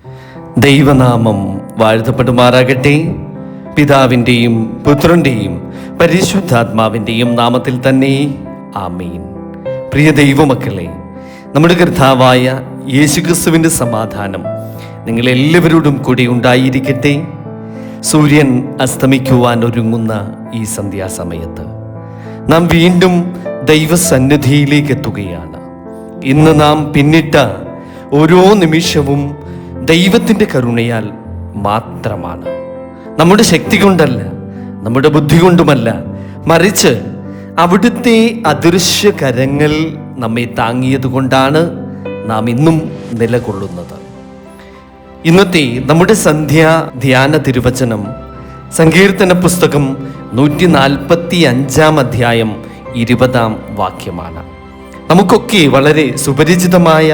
ദൈവനാമം വാഴ്ത്തപ്പെടുമാറാകട്ടെ. പിതാവിൻ്റെയും പുത്രൻ്റെയും പരിശുദ്ധാത്മാവിൻ്റെയും നാമത്തിൽ തന്നെ ആമീൻ. പ്രിയ ദൈവമക്കളെ, നമ്മുടെ കർത്താവായ യേശുക്രിസ്തുവിൻ്റെ സമാധാനം നിങ്ങളെല്ലാവരോടും കൂടി ഉണ്ടായിരിക്കട്ടെ. സൂര്യൻ അസ്തമിക്കുവാൻ ഒരുങ്ങുന്ന ഈ സന്ധ്യാസമയത്ത് നാം വീണ്ടും ദൈവസന്നിധിയിലേക്ക് എത്തുകയാണ്. ഇന്ന് നാം പിന്നിട്ട ഓരോ നിമിഷവും ദൈവത്തിൻ്റെ കരുണയാൽ മാത്രമാണ്. നമ്മുടെ ശക്തി കൊണ്ടല്ല, നമ്മുടെ ബുദ്ധി കൊണ്ടുമല്ല, മറിച്ച് അവിടുത്തെ അദൃശ്യ കരങ്ങൾ നമ്മെ താങ്ങിയത് കൊണ്ടാണ് നാം ഇന്നും നിലകൊള്ളുന്നത്. ഇന്നത്തെ നമ്മുടെ സന്ധ്യാ ധ്യാന തിരുവചനം സങ്കീർത്തന പുസ്തകം 145 അധ്യായം 20 വാക്യമാണ്. നമുക്കൊക്കെ വളരെ സുപരിചിതമായ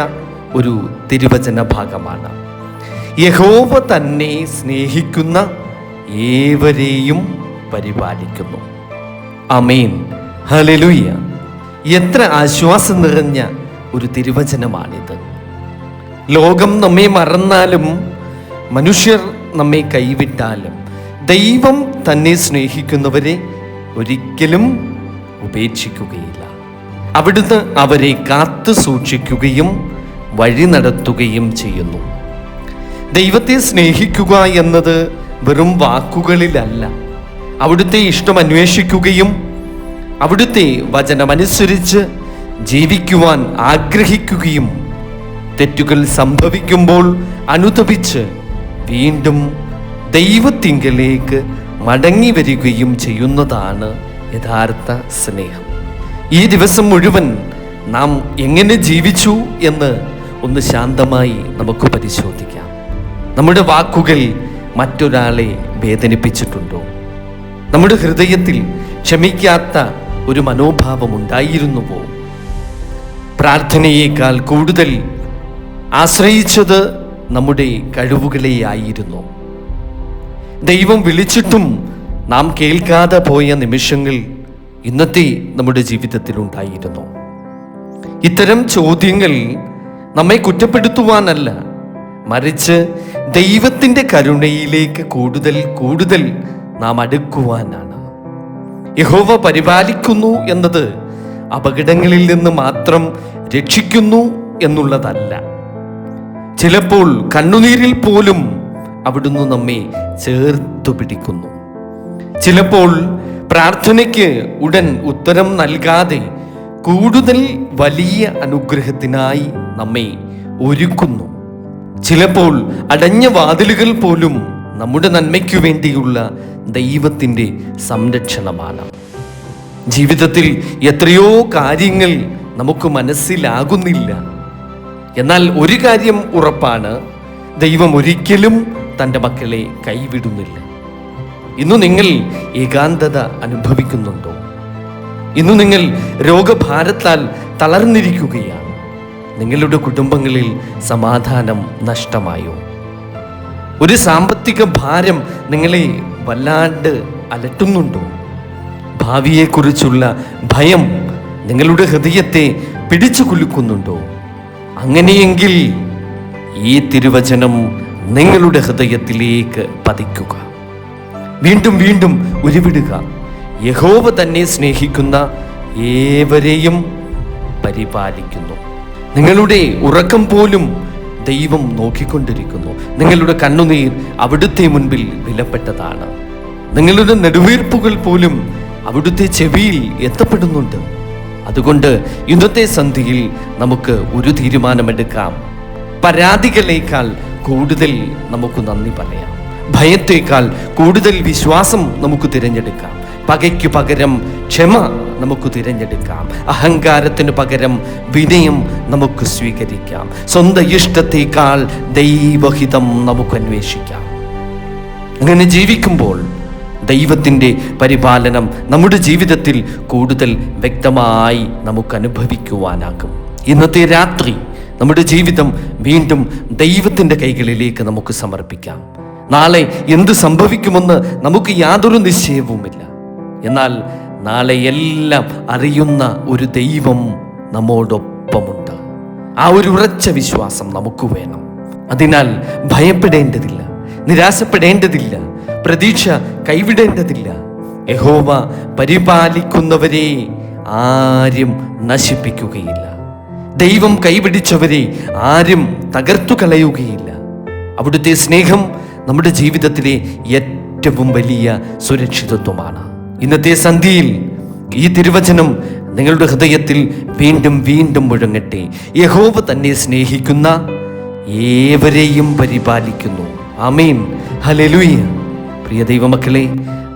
ഒരു തിരുവചന ഭാഗമാണ്. യഹോവ തന്നെ സ്നേഹിക്കുന്ന ഏവരെയും പരിപാലിക്കുന്നു. ആമേൻ, ഹല്ലേലൂയ. എത്ര ആശ്വാസം നിറഞ്ഞ ഒരു തിരുവചനമാണിത്. ലോകം നമ്മെ മറന്നാലും, മനുഷ്യർ നമ്മെ കൈവിട്ടാലും, ദൈവം തന്നെ സ്നേഹിക്കുന്നവരെ ഒരിക്കലും ഉപേക്ഷിക്കുകയില്ല. അവിടുന്ന് അവരെ കാത്തു സൂക്ഷിക്കുകയും വഴി നടത്തുകയും ചെയ്യുന്നു. ദൈവത്തെ സ്നേഹിക്കുക എന്നത് വെറും വാക്കുകളിലല്ല, അവിടുത്തെ ഇഷ്ടം അന്വേഷിക്കുകയും അവിടുത്തെ വചനമനുസരിച്ച് ജീവിക്കുവാൻ ആഗ്രഹിക്കുകയും തെറ്റുകൾ സംഭവിക്കുമ്പോൾ അനുതപിച്ച് വീണ്ടും ദൈവത്തിങ്കലേക്ക് മടങ്ങി വരികയും ചെയ്യുന്നതാണ് യഥാർത്ഥ സ്നേഹം. ഈ ദിവസം മുഴുവൻ നാം എങ്ങനെ ജീവിച്ചു എന്ന് ഒന്ന് ശാന്തമായി നമുക്ക് പരിശോധിക്കാം. നമ്മുടെ വാക്കുകൾ മറ്റൊരാളെ വേദനിപ്പിച്ചിട്ടുണ്ടോ? നമ്മുടെ ഹൃദയത്തിൽ ക്ഷമിക്കാത്ത ഒരു മനോഭാവം ഉണ്ടായിരുന്നുവോ? പ്രാർത്ഥനയേക്കാൾ കൂടുതൽ ആശ്രയിച്ചത് നമ്മുടെ കഴിവുകളെയായിരുന്നു. ദൈവം വിളിച്ചിട്ടും നാം കേൾക്കാതെ പോയ നിമിഷങ്ങൾ ഇന്നത്തെ നമ്മുടെ ജീവിതത്തിൽ ഉണ്ടായിരുന്നു. ഇത്തരം ചോദ്യങ്ങൾ നമ്മെ കുറ്റപ്പെടുത്തുവാനല്ല, മറിച്ച് ദൈവത്തിൻ്റെ കരുണയിലേക്ക് കൂടുതൽ നാം അടുക്കുവാനാണ്. യഹോവ പരിപാലിക്കുന്നു എന്നത് അപകടങ്ങളിൽ നിന്ന് മാത്രം രക്ഷിക്കുന്നു എന്നുള്ളതല്ല. ചിലപ്പോൾ കണ്ണുനീരിൽ പോലും അവിടുന്ന് നമ്മെ ചേർത്തു പിടിക്കുന്നു. ചിലപ്പോൾ പ്രാർത്ഥനയ്ക്ക് ഉടൻ ഉത്തരം നൽകാതെ കൂടുതൽ വലിയ അനുഗ്രഹത്തിനായി നമ്മെ ഒരുക്കുന്നു. ചിലപ്പോൾ അടഞ്ഞ വാതിലുകൾ പോലും നമ്മുടെ നന്മയ്ക്കു വേണ്ടിയുള്ള ദൈവത്തിൻ്റെ സംരക്ഷണമാണ്. ജീവിതത്തിൽ എത്രയോ കാര്യങ്ങൾ നമുക്ക് മനസ്സിലാകുന്നില്ല. എന്നാൽ ഒരു കാര്യം ഉറപ്പാണ്, ദൈവം ഒരിക്കലും തൻ്റെ മക്കളെ കൈവിടുന്നില്ല. ഇന്നു നിങ്ങൾ ഏകാന്തത അനുഭവിക്കുന്നുണ്ടോ? ഇന്നു നിങ്ങൾ രോഗഭാരത്താൽ തളർന്നിരിക്കുകയാണ്. നിങ്ങളുടെ കുടുംബങ്ങളിൽ സമാധാനം നഷ്ടമായോ? ഒരു സാമ്പത്തിക ഭാരം നിങ്ങളെ വല്ലാണ്ട് അലട്ടുന്നുണ്ടോ? ഭാവിയെക്കുറിച്ചുള്ള ഭയം നിങ്ങളുടെ ഹൃദയത്തെ പിടിച്ചു കുലുക്കുന്നുണ്ടോ? അങ്ങനെയെങ്കിൽ ഈ തിരുവചനം നിങ്ങളുടെ ഹൃദയത്തിലേക്ക് പതിക്കുക. വീണ്ടും ഉരുവിടുക. യഹോവ തന്നെ സ്നേഹിക്കുന്ന ഏവരെയും പരിപാലിക്കുന്നു. നിങ്ങളുടെ ഉറക്കം പോലും ദൈവം നോക്കിക്കൊണ്ടിരിക്കുന്നു. നിങ്ങളുടെ കണ്ണുനീർ അവിടുത്തെ മുൻപിൽ വിലപ്പെട്ടതാണ്. നിങ്ങളുടെ നെടുവീർപ്പുകൾ പോലും അവിടുത്തെ ചെവിയിൽ എത്തപ്പെടുന്നുണ്ട്. അതുകൊണ്ട് ഇന്നത്തെ സന്ധ്യയിൽ നമുക്ക് ഒരു തീരുമാനമെടുക്കാം. പരാതികളേക്കാൾ കൂടുതൽ നമുക്ക് നന്ദി പറയാം. ഭയത്തേക്കാൾ കൂടുതൽ വിശ്വാസം നമുക്ക് തിരഞ്ഞെടുക്കാം. പകയ്ക്ക് പകരം ക്ഷമ നമുക്ക് തിരഞ്ഞെടുക്കാം. അഹങ്കാരത്തിന് പകരം വിനയം നമുക്ക് സ്വീകരിക്കാം. സ്വന്തം ഇഷ്ടത്തേക്കാൾ ദൈവഹിതം നമുക്ക് അന്വേഷിക്കാം. അങ്ങനെ ജീവിക്കുമ്പോൾ ദൈവത്തിൻ്റെ പരിപാലനം നമ്മുടെ ജീവിതത്തിൽ കൂടുതൽ വ്യക്തമായി നമുക്ക് അനുഭവിക്കുവാനാകും. ഇന്നത്തെ രാത്രി നമ്മുടെ ജീവിതം വീണ്ടും ദൈവത്തിൻ്റെ കൈകളിലേക്ക് നമുക്ക് സമർപ്പിക്കാം. നാളെ എന്ത് സംഭവിക്കുമെന്ന് നമുക്ക് യാതൊരു നിശ്ചയവുമില്ല. എന്നാൽ നാളെ എല്ലാം അറിയുന്ന ഒരു ദൈവം നമ്മോടൊപ്പമുണ്ട്. ആ ഒരു ഉറച്ച വിശ്വാസം നമുക്ക് വേണം. അതിനാൽ ഭയപ്പെടേണ്ടതില്ല, നിരാശപ്പെടേണ്ടതില്ല, പ്രതീക്ഷ കൈവിടേണ്ടതില്ല. യഹോവ പരിപാലിക്കുന്നവരെ ആരും നശിപ്പിക്കുകയില്ല. ദൈവം കൈപിടിച്ചവരെ ആരും തകർത്തു കളയുകയില്ല. അവിടുത്തെ സ്നേഹം നമ്മുടെ ജീവിതത്തിലെ ഏറ്റവും വലിയ സുരക്ഷിതത്വമാണ്. ഇന്നത്തെ സന്ധ്യയിൽ ഈ തിരുവചനം നിങ്ങളുടെ ഹൃദയത്തിൽ വീണ്ടും വീണ്ടും മുഴങ്ങട്ടെ. യഹോവ തന്നെ സ്നേഹിക്കുന്ന ഏവരെയും പരിപാലിക്കുന്നു. ആമേൻ, ഹല്ലേലൂയ. പ്രിയ ദൈവമക്കളെ,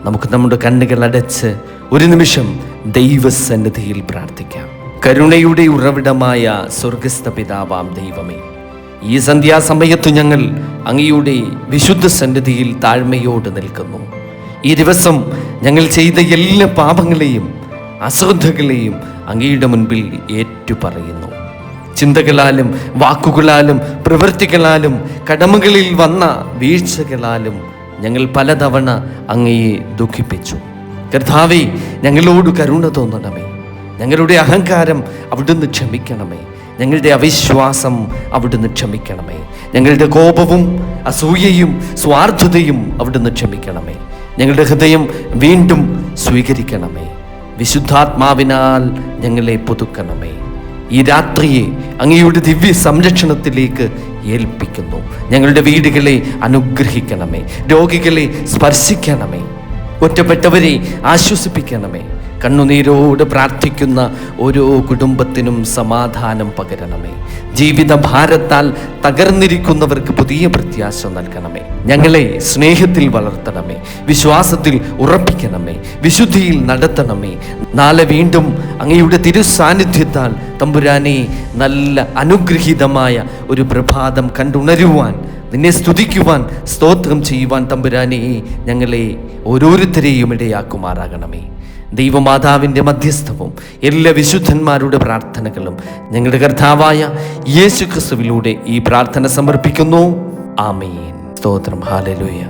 നമുക്ക് നമ്മുടെ കണ്ണുകൾ അടച്ച് ഒരു നിമിഷം ദൈവസന്നിധിയിൽ പ്രാർത്ഥിക്കാം. കരുണയുടെ ഉറവിടമായ സ്വർഗസ്ഥ പിതാവാം ദൈവമേ, ഈ സന്ധ്യാസമയത്ത് ഞങ്ങൾ അങ്ങയുടെ വിശുദ്ധ സന്നിധിയിൽ താഴ്മയോട് നിൽക്കുന്നു. ഈ ദിവസം ഞങ്ങൾ ചെയ്ത എല്ലാ പാപങ്ങളെയും അശ്രദ്ധകളെയും അങ്ങയുടെ മുൻപിൽ ഏറ്റുപറയുന്നു. ചിന്തകളാലും വാക്കുകളാലും പ്രവൃത്തികളാലും കടമകളിൽ വന്ന വീഴ്ചകളാലും ഞങ്ങൾ പലതവണ അങ്ങയെ ദുഃഖിപ്പിച്ചു. കർത്താവേ, ഞങ്ങളോട് കരുണ തോന്നണമേ. ഞങ്ങളുടെ അഹങ്കാരം അവിടുന്ന് ക്ഷമിക്കണമേ. ഞങ്ങളുടെ അവിശ്വാസം അവിടുന്ന് ക്ഷമിക്കണമേ. ഞങ്ങളുടെ കോപവും അസൂയയും സ്വാർത്ഥതയും അവിടുന്ന് ക്ഷമിക്കണമേ. ഞങ്ങളുടെ ഹൃദയം വീണ്ടും സ്വീകരിക്കണമേ. വിശുദ്ധാത്മാവിനാൽ ഞങ്ങളെ പുതുക്കണമേ. ഈ രാത്രിയെ അങ്ങയുടെ ദിവ്യ സംരക്ഷണത്തിലേക്ക് ഏൽപ്പിക്കുന്നു. ഞങ്ങളുടെ വീടുകളെ അനുഗ്രഹിക്കണമേ. രോഗികളെ സ്പർശിക്കണമേ. ഒറ്റപ്പെട്ടവരെ ആശ്വസിപ്പിക്കണമേ. കണ്ണുനീരോട് പ്രാർത്ഥിക്കുന്ന ഓരോ കുടുംബത്തിനും സമാധാനം പകരണമേ. ജീവിത ഭാരത്താൽ തകർന്നിരിക്കുന്നവർക്ക് പുതിയ പ്രത്യാശ നൽകണമേ. ഞങ്ങളെ സ്നേഹത്തിൽ വളർത്തണമേ, വിശ്വാസത്തിൽ ഉറപ്പിക്കണമേ, വിശുദ്ധിയിൽ നടത്തണമേ. നാളെ വീണ്ടും അങ്ങയുടെ തിരുസാന്നിധ്യത്താൽ തമ്പുരാനെ നല്ല അനുഗ്രഹീതമായ ഒരു പ്രഭാതം കണ്ടുണരുവാൻ, നിന്നെ സ്തുതിക്കുവാൻ, സ്തോത്രം ചെയ്യുവാൻ തമ്പുരാനെ ഞങ്ങളെ ഓരോരുത്തരെയും ഇടയാക്കുമാറാകണമേ. ദൈവമാതാവിൻ്റെ മധ്യസ്ഥവും എല്ലാ വിശുദ്ധന്മാരുടെ പ്രാർത്ഥനകളും ഞങ്ങളുടെ കർത്താവായ യേശു ക്രിസ്തുവിലൂടെ ഈ പ്രാർത്ഥന സമർപ്പിക്കുന്നു. ആമേൻ. സ്തോത്രം. ഹല്ലേലൂയ.